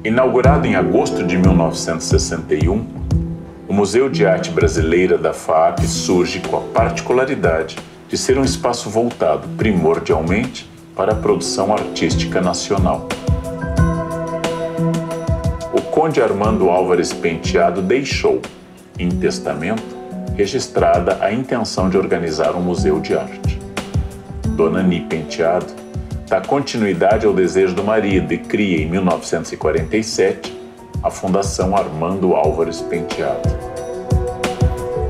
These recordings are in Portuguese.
Inaugurado em agosto de 1961, o Museu de Arte Brasileira da FAAP surge com a particularidade de ser um espaço voltado primordialmente para a produção artística nacional. O conde Armando Álvares Penteado deixou, em testamento, registrada a intenção de organizar um museu de arte. Dona Ni Penteado dá continuidade ao desejo do marido e cria, em 1947, a Fundação Armando Álvares Penteado.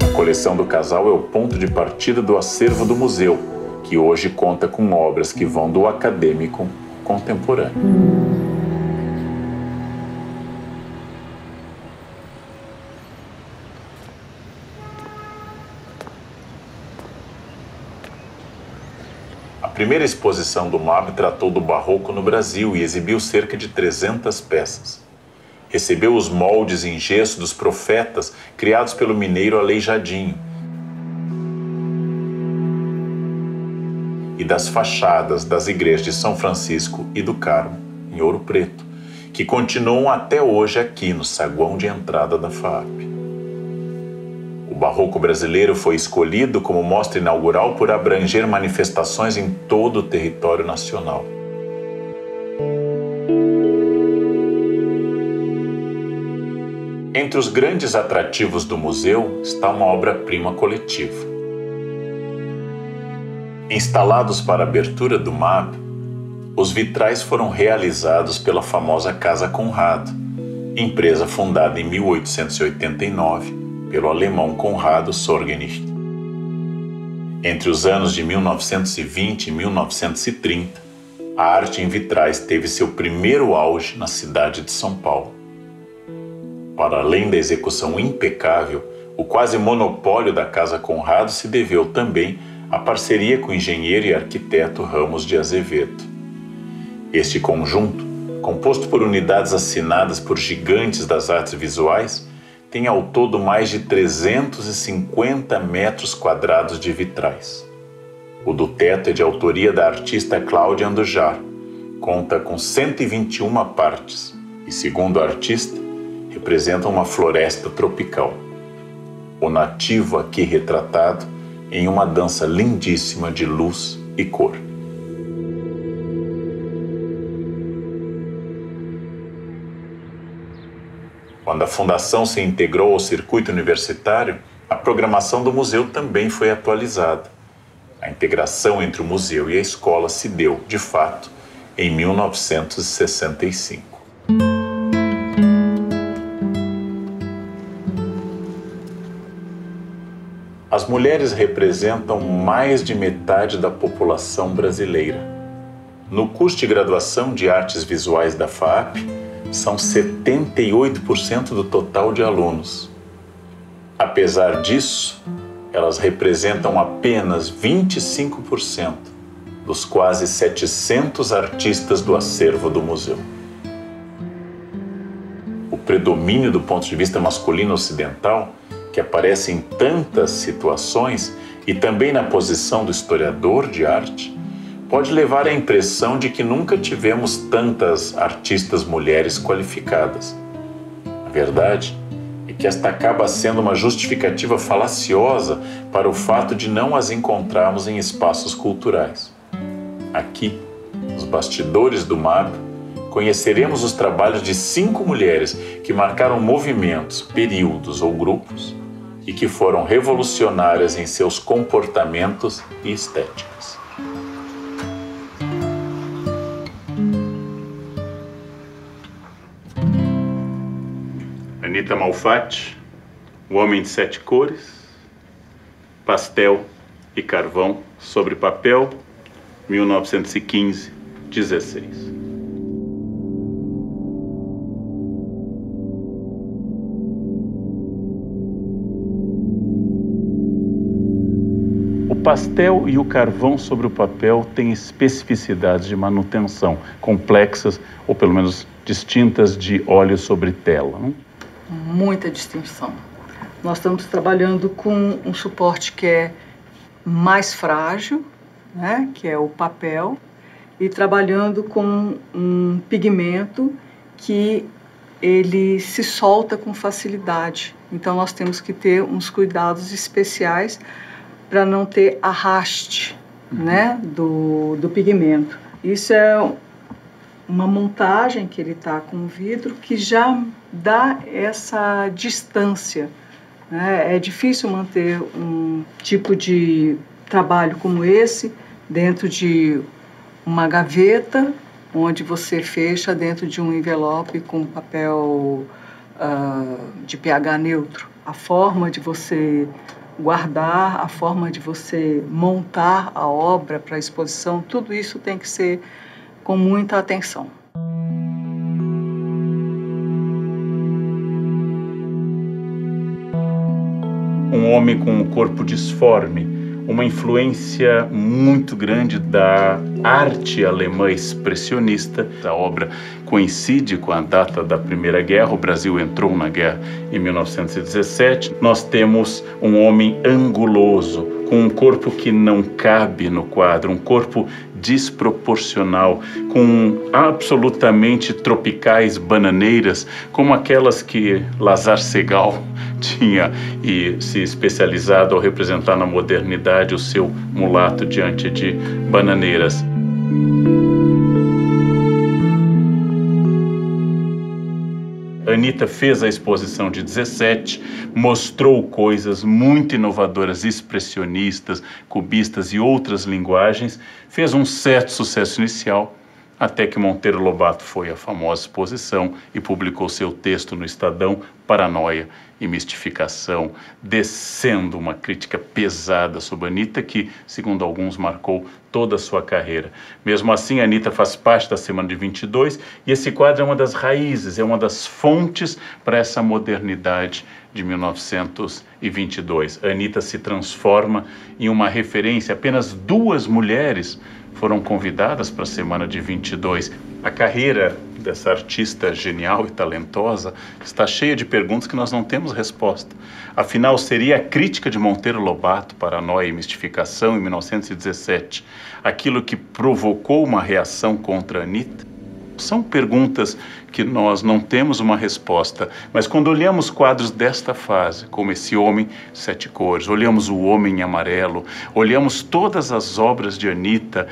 A coleção do casal é o ponto de partida do acervo do museu, que hoje conta com obras que vão do acadêmico ao contemporâneo. A primeira exposição do MAB tratou do barroco no Brasil e exibiu cerca de 300 peças. Recebeu os moldes em gesso dos profetas criados pelo mineiro Aleijadinho e das fachadas das igrejas de São Francisco e do Carmo, em Ouro Preto, que continuam até hoje aqui no saguão de entrada da FAAP. O barroco brasileiro foi escolhido como mostra inaugural por abranger manifestações em todo o território nacional. Entre os grandes atrativos do museu está uma obra-prima coletiva. Instalados para a abertura do MAB, os vitrais foram realizados pela famosa Casa Conrado, empresa fundada em 1889 pelo alemão Conrado Sorgenich. Entre os anos de 1920 e 1930, a arte em vitrais teve seu primeiro auge na cidade de São Paulo. Para além da execução impecável, o quase monopólio da Casa Conrado se deveu também à parceria com o engenheiro e arquiteto Ramos de Azevedo. Este conjunto, composto por unidades assinadas por gigantes das artes visuais, tem ao todo mais de 350 metros quadrados de vitrais. O do teto é de autoria da artista Cláudia Andujar, conta com 121 partes e, segundo a artista, representa uma floresta tropical. O nativo aqui retratado em uma dança lindíssima de luz e cor. Quando a fundação se integrou ao circuito universitário, a programação do museu também foi atualizada. A integração entre o museu e a escola se deu, de fato, em 1965. As mulheres representam mais de metade da população brasileira. No curso de graduação de Artes Visuais da FAAP, são 78% do total de alunos. Apesar disso, elas representam apenas 25% dos quase 700 artistas do acervo do museu. O predomínio do ponto de vista masculino ocidental, que aparece em tantas situações e também na posição do historiador de arte, pode levar à impressão de que nunca tivemos tantas artistas mulheres qualificadas. A verdade é que esta acaba sendo uma justificativa falaciosa para o fato de não as encontrarmos em espaços culturais. Aqui, nos bastidores do MAB, conheceremos os trabalhos de 5 mulheres que marcaram movimentos, períodos ou grupos e que foram revolucionárias em seus comportamentos e estéticas. Anita Malfatti, O Homem de Sete Cores, Pastel e Carvão sobre Papel, 1915-16. O pastel e o carvão sobre o papel têm especificidades de manutenção complexas, ou pelo menos distintas, de óleo sobre tela, não? Muita distinção. Nós estamos trabalhando com um suporte que é mais frágil, né, que é o papel, e trabalhando com um pigmento que ele se solta com facilidade. Então nós temos que ter uns cuidados especiais para não ter arraste, né, do pigmento. Isso é uma montagem que ele está com o vidro que já dá essa distância, né? É difícil manter um tipo de trabalho como esse dentro de uma gaveta, onde você fecha dentro de um envelope com papel de pH neutro. A forma de você guardar, a forma de você montar a obra para a exposição, tudo isso tem que ser com muita atenção. Um homem com um corpo disforme, uma influência muito grande da arte alemã expressionista. A obra coincide com a data da Primeira Guerra, o Brasil entrou na guerra em 1917. Nós temos um homem anguloso, com um corpo que não cabe no quadro, um corpo desproporcional, com absolutamente tropicais bananeiras, como aquelas que Lazar Segal tinha e se especializado ao representar na modernidade o seu mulato diante de bananeiras. Anita fez a exposição de 17, mostrou coisas muito inovadoras, expressionistas, cubistas e outras linguagens, fez um certo sucesso inicial, até que Monteiro Lobato foi à famosa exposição e publicou seu texto no Estadão, Paranoia e Mistificação, descendo uma crítica pesada sobre Anita, que, segundo alguns, marcou toda a sua carreira. Mesmo assim, Anita faz parte da Semana de 22 e esse quadro é uma das raízes, é uma das fontes para essa modernidade de 1922. Anita se transforma em uma referência. Apenas 2 mulheres foram convidadas para a Semana de 22. A carreira dessa artista genial e talentosa está cheia de perguntas que nós não temos resposta. Afinal, seria a crítica de Monteiro Lobato, Paranoia e Mistificação, em 1917, aquilo que provocou uma reação contra Anita? São perguntas que nós não temos uma resposta, mas quando olhamos quadros desta fase, como esse Homem Sete Cores, olhamos o Homem em Amarelo, olhamos todas as obras de Anita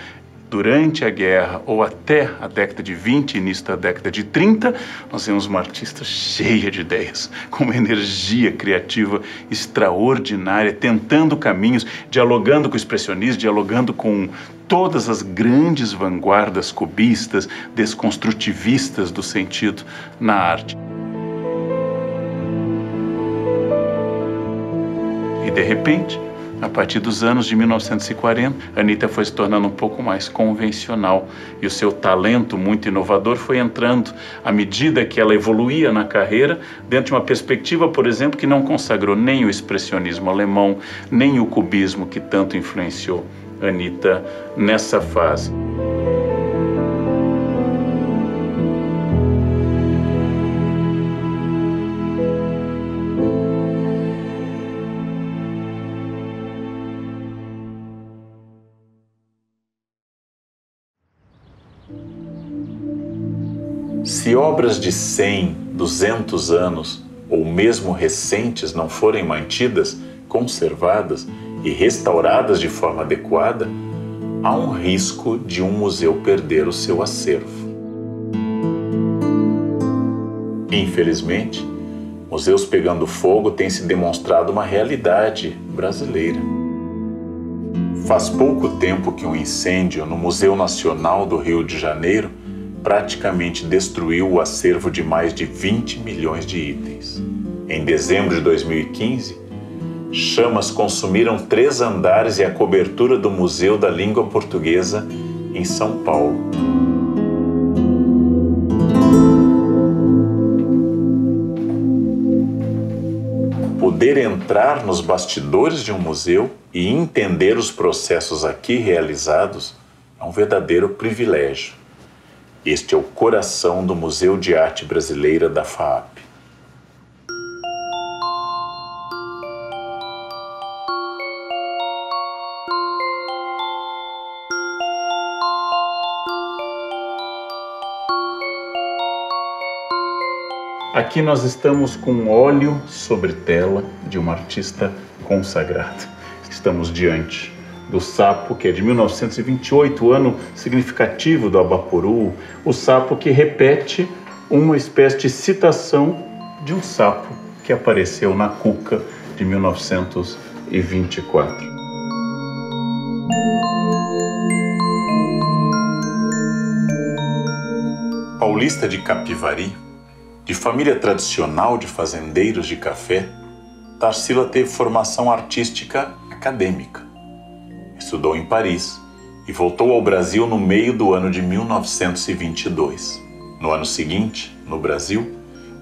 durante a guerra ou até a década de 20, início da década de 30, nós vemos uma artista cheia de ideias, com uma energia criativa extraordinária, tentando caminhos, dialogando com o expressionismo, dialogando com todas as grandes vanguardas cubistas, desconstrutivistas do sentido na arte. E de repente, a partir dos anos de 1940, Anita foi se tornando um pouco mais convencional e o seu talento muito inovador foi entrando à medida que ela evoluía na carreira, dentro de uma perspectiva, por exemplo, que não consagrou nem o expressionismo alemão, nem o cubismo que tanto influenciou Anita nessa fase. Se obras de 100, 200 anos ou mesmo recentes não forem mantidas, conservadas e restauradas de forma adequada, há um risco de um museu perder o seu acervo. Infelizmente, museus pegando fogo têm se demonstrado uma realidade brasileira. Faz pouco tempo que um incêndio no Museu Nacional do Rio de Janeiro praticamente destruiu o acervo de mais de 20 milhões de itens. Em dezembro de 2015, chamas consumiram 3 andares e a cobertura do Museu da Língua Portuguesa em São Paulo. Poder entrar nos bastidores de um museu e entender os processos aqui realizados é um verdadeiro privilégio. Este é o coração do Museu de Arte Brasileira da FAAP. Aqui nós estamos com óleo sobre tela de uma artista consagrada. Estamos diante do sapo, que é de 1928, ano significativo do Abaporu, o sapo que repete uma espécie de citação de um sapo que apareceu na Cuca de 1924. Paulista de Capivari, de família tradicional de fazendeiros de café, Tarsila teve formação artística acadêmica. Estudou em Paris e voltou ao Brasil no meio do ano de 1922. No ano seguinte, no Brasil,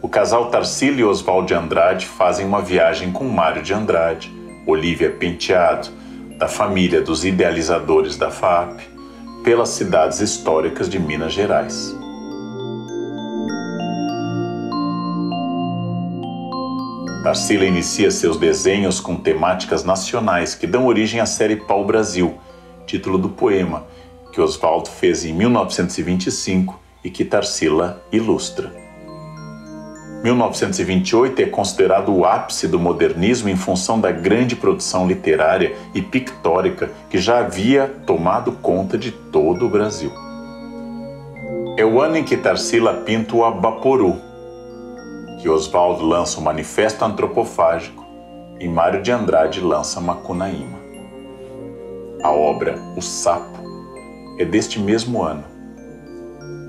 o casal Tarsila e Oswald de Andrade fazem uma viagem com Mário de Andrade, Olívia Penteado, da família dos idealizadores da FAAP, pelas cidades históricas de Minas Gerais. Tarsila inicia seus desenhos com temáticas nacionais que dão origem à série Pau Brasil, título do poema, que Oswald fez em 1925 e que Tarsila ilustra. 1928 é considerado o ápice do modernismo em função da grande produção literária e pictórica que já havia tomado conta de todo o Brasil. É o ano em que Tarsila pinta o Abaporu, que Oswald lança o Manifesto Antropofágico e Mário de Andrade lança Macunaíma. A obra O Sapo é deste mesmo ano.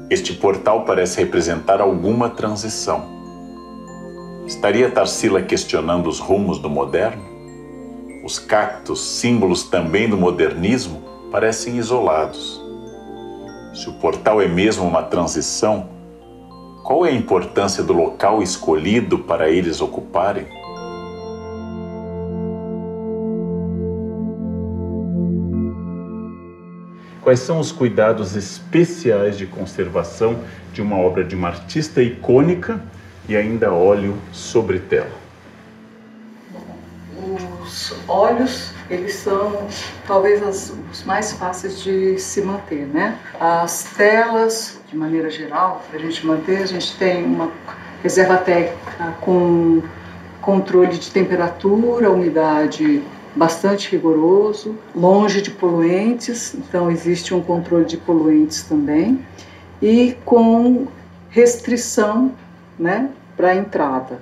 Este portal parece representar alguma transição. Estaria Tarsila questionando os rumos do moderno? Os cactos, símbolos também do modernismo, parecem isolados. Se o portal é mesmo uma transição, qual é a importância do local escolhido para eles ocuparem? Quais são os cuidados especiais de conservação de uma obra de uma artista icônica e ainda óleo sobre tela? Os óleos, eles são talvez os mais fáceis de se manter, né? As telas, de maneira geral, para a gente manter, a gente tem uma reserva técnica com controle de temperatura, umidade bastante rigoroso, longe de poluentes, então existe um controle de poluentes também, e com restrição, né, para a entrada.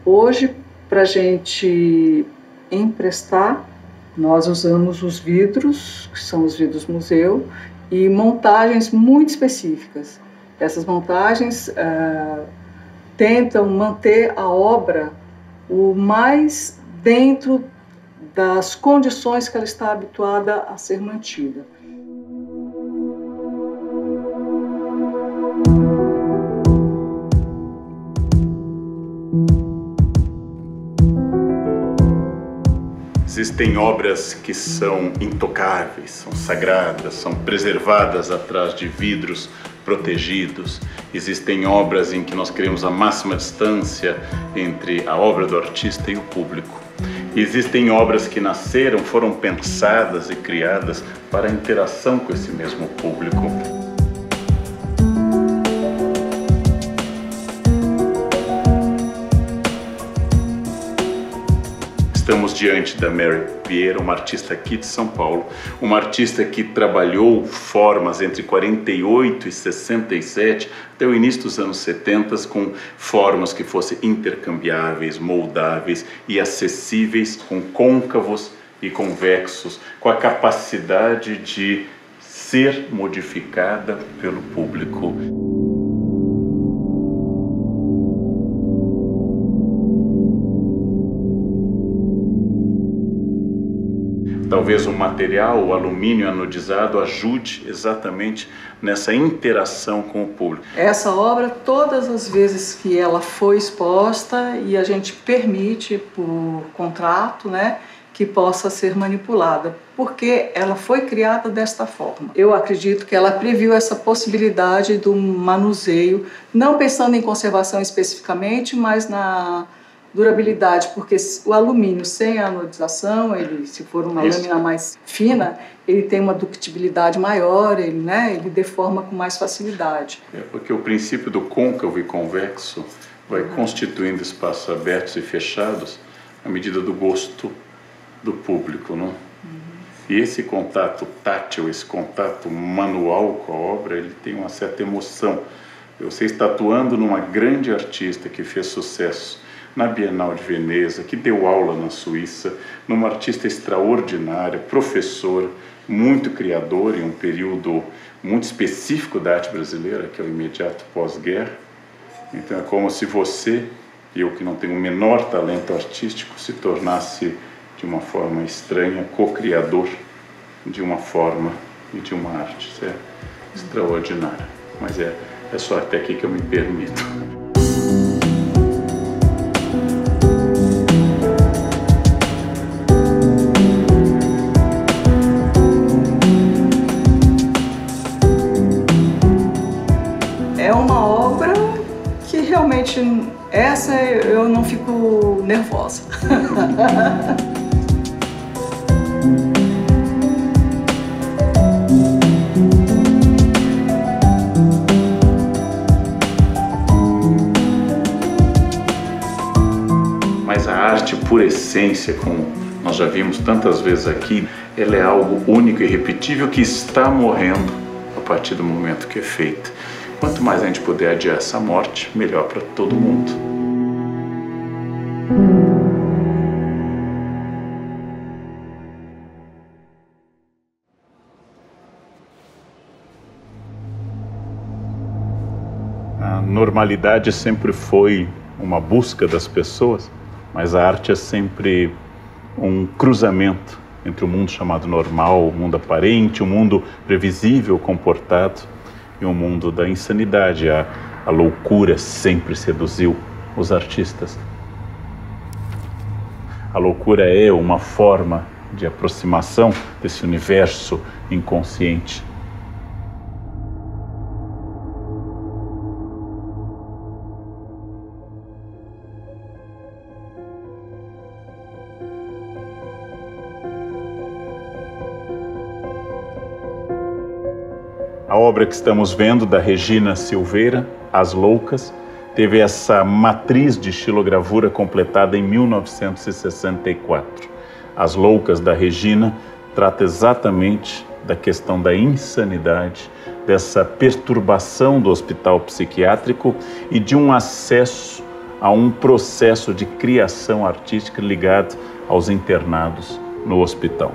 Hoje, para a gente emprestar, nós usamos os vidros, que são os vidros museu, e montagens muito específicas. Essas montagens tentam manter a obra o mais dentro das condições que ela está habituada a ser mantida. Existem obras que são intocáveis, são sagradas, são preservadas atrás de vidros protegidos. Existem obras em que nós queremos a máxima distância entre a obra do artista e o público. Existem obras que nasceram, foram pensadas e criadas para a interação com esse mesmo público. Estamos diante da Mary Vieira, uma artista aqui de São Paulo, uma artista que trabalhou formas entre 48 e 67, até o início dos anos 70, com formas que fossem intercambiáveis, moldáveis e acessíveis, com côncavos e convexos, com a capacidade de ser modificada pelo público. Talvez o material, o alumínio anodizado, ajude exatamente nessa interação com o público. Essa obra, todas as vezes que ela foi exposta, e a gente permite por contrato, né, que possa ser manipulada, porque ela foi criada desta forma. Eu acredito que ela previu essa possibilidade do manuseio, não pensando em conservação especificamente, mas na durabilidade, porque o alumínio sem a anodização, ele, se for uma lâmina mais fina, ele tem uma ductibilidade maior, ele deforma com mais facilidade. É porque o princípio do côncavo e convexo vai constituindo espaços abertos e fechados à medida do gosto do público, não? E esse contato tátil, esse contato manual com a obra, ele tem uma certa emoção. Você está atuando numa grande artista que fez sucesso na Bienal de Veneza, que deu aula na Suíça, numa artista extraordinária, professor, muito criador em um período muito específico da arte brasileira, que é o imediato pós-guerra. Então é como se você, eu que não tenho o menor talento artístico, se tornasse de uma forma estranha co-criador de uma forma e de uma arte. Isso é extraordinário, mas é só até aqui que eu me permito. É uma obra que realmente, essa eu não fico nervosa. Mas a arte, por essência, como nós já vimos tantas vezes aqui, ela é algo único e irrepetível que está morrendo a partir do momento que é feita. Quanto mais a gente puder adiar essa morte, melhor para todo mundo. A normalidade sempre foi uma busca das pessoas, mas a arte é sempre um cruzamento entre o mundo chamado normal, o mundo aparente, o mundo previsível, comportado, e o mundo da insanidade. A loucura sempre seduziu os artistas. A loucura é uma forma de aproximação desse universo inconsciente. A obra que estamos vendo, da Regina Silveira, As Loucas, teve essa matriz de estilogravura completada em 1964. As Loucas, da Regina, trata exatamente da questão da insanidade, dessa perturbação do hospital psiquiátrico e de um acesso a um processo de criação artística ligado aos internados no hospital.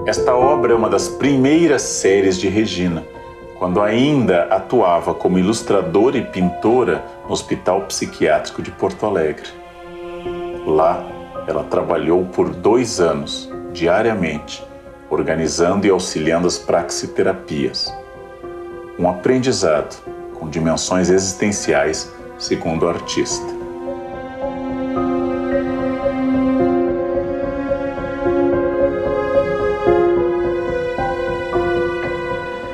Esta obra é uma das primeiras séries de Regina, quando ainda atuava como ilustradora e pintora no Hospital Psiquiátrico de Porto Alegre. Lá, ela trabalhou por 2 anos, diariamente, organizando e auxiliando as praxiterapias. Um aprendizado com dimensões existenciais, segundo o artista.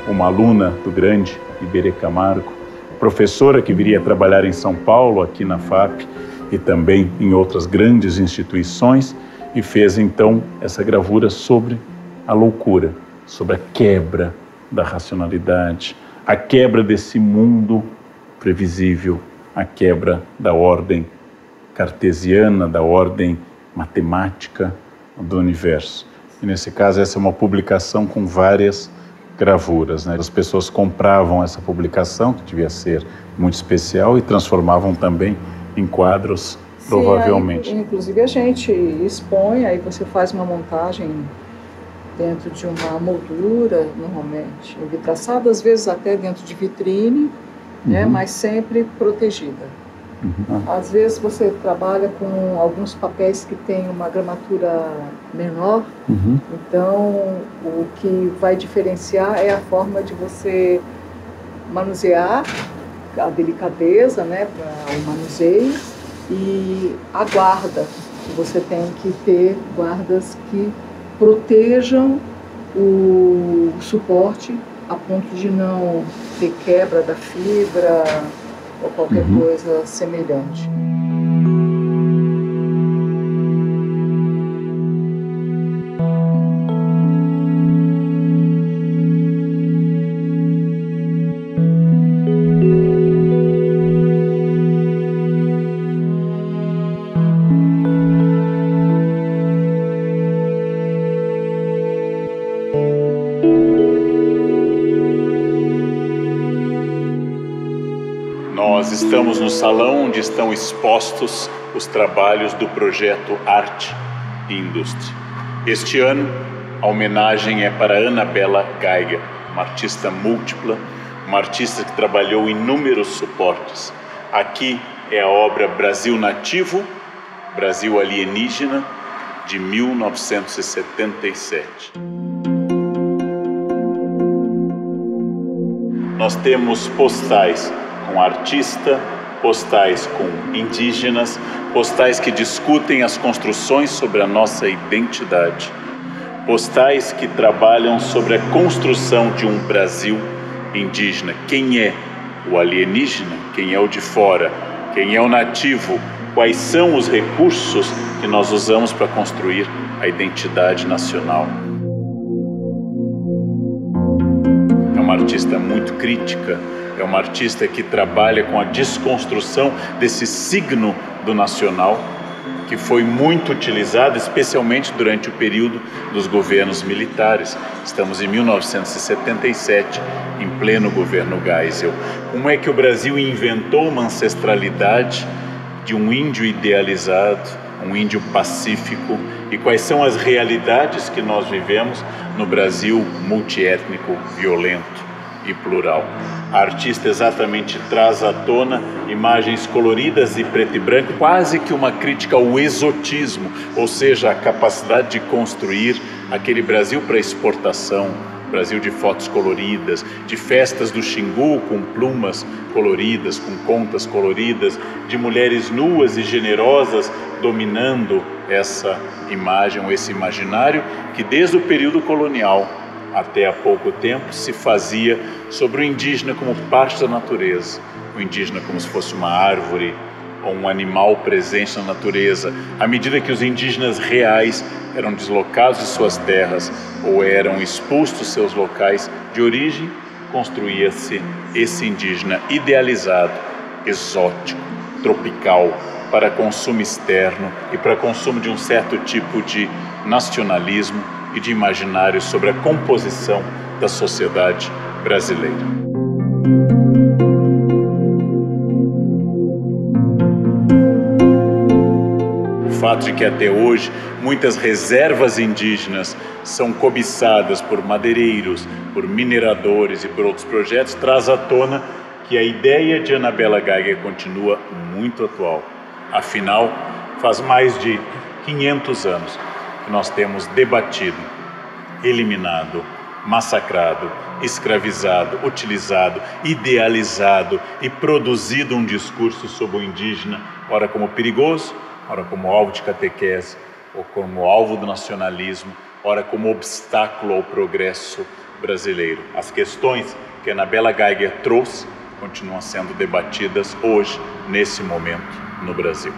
Uma aluna do grande Iberê Camargo, professora que viria trabalhar em São Paulo, aqui na FAP, e também em outras grandes instituições, e fez então essa gravura sobre a loucura, sobre a quebra da racionalidade, a quebra desse mundo previsível, a quebra da ordem cartesiana, da ordem matemática do universo. E nesse caso, essa é uma publicação com várias gravuras, né? As pessoas compravam essa publicação, que devia ser muito especial, e transformavam também em quadros, provavelmente. Aí, inclusive a gente expõe, aí você faz uma montagem dentro de uma moldura, normalmente envidraçada, às vezes até dentro de vitrine, né? Mas sempre protegida. Às vezes você trabalha com alguns papéis que têm uma gramatura menor, então o que vai diferenciar é a forma de você manusear, a delicadeza, né, para o manuseio, e a guarda. Você tem que ter guardas que protejam o suporte a ponto de não ter quebra da fibra ou qualquer coisa semelhante. estamos no salão onde estão expostos os trabalhos do projeto Arte e Indústria. Este ano, a homenagem é para Anabela Geiger, uma artista múltipla, uma artista que trabalhou em inúmeros suportes. Aqui é a obra Brasil Nativo, Brasil Alienígena, de 1977. Nós temos postais com artista, postais com indígenas, postais que discutem as construções sobre a nossa identidade, postais que trabalham sobre a construção de um Brasil indígena. Quem é o alienígena? Quem é o de fora? Quem é o nativo? Quais são os recursos que nós usamos para construir a identidade nacional? É uma artista muito crítica, é uma artista que trabalha com a desconstrução desse signo do nacional, que foi muito utilizado, especialmente durante o período dos governos militares. Estamos em 1977, em pleno governo Geisel. Como é que o Brasil inventou uma ancestralidade de um índio idealizado, um índio pacífico, e quais são as realidades que nós vivemos no Brasil multiétnico, violento e plural? A artista exatamente traz à tona imagens coloridas e preto e branco, quase que uma crítica ao exotismo, ou seja, a capacidade de construir aquele Brasil para exportação, Brasil de fotos coloridas, de festas do Xingu com plumas coloridas, com contas coloridas, de mulheres nuas e generosas dominando essa imagem, ou esse imaginário que desde o período colonial até há pouco tempo se fazia sobre o indígena como parte da natureza, o indígena como se fosse uma árvore ou um animal presente na natureza. À medida que os indígenas reais eram deslocados de suas terras ou eram expulsos dos seus locais de origem, construía-se esse indígena idealizado, exótico, tropical, para consumo externo e para consumo de um certo tipo de nacionalismo e de imaginário sobre a composição da sociedade brasileira. O fato de que até hoje muitas reservas indígenas são cobiçadas por madeireiros, por mineradores e por outros projetos traz à tona que a ideia de Anabela Geiger continua muito atual. Afinal, faz mais de 500 anos que nós temos debatido, eliminado, massacrado, escravizado, utilizado, idealizado e produzido um discurso sobre o indígena, ora como perigoso, ora como alvo de catequese, ou como alvo do nacionalismo, ora como obstáculo ao progresso brasileiro. As questões que Anabela Geiger trouxe continuam sendo debatidas hoje, nesse momento, no Brasil.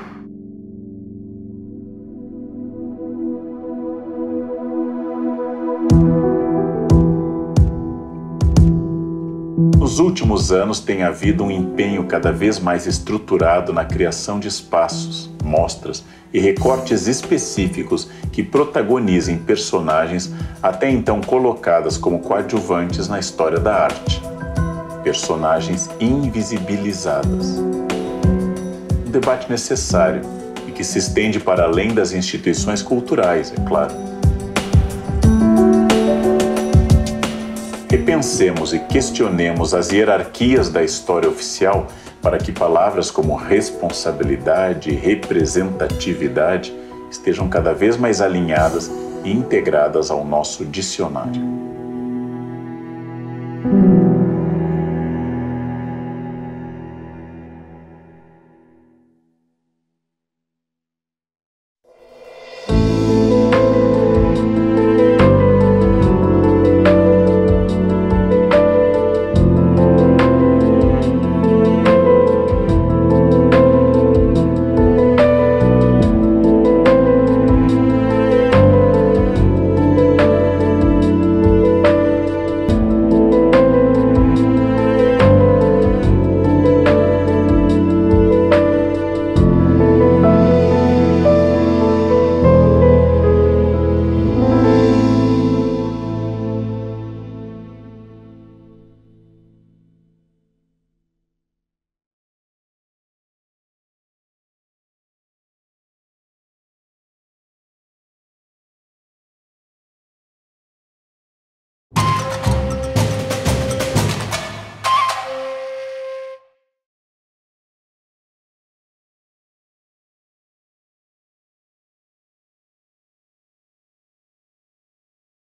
Nos últimos anos tem havido um empenho cada vez mais estruturado na criação de espaços, mostras e recortes específicos que protagonizem personagens até então colocadas como coadjuvantes na história da arte. Personagens invisibilizadas. Um debate necessário e que se estende para além das instituições culturais, é claro. Repensemos e questionemos as hierarquias da história oficial para que palavras como responsabilidade e representatividade estejam cada vez mais alinhadas e integradas ao nosso dicionário.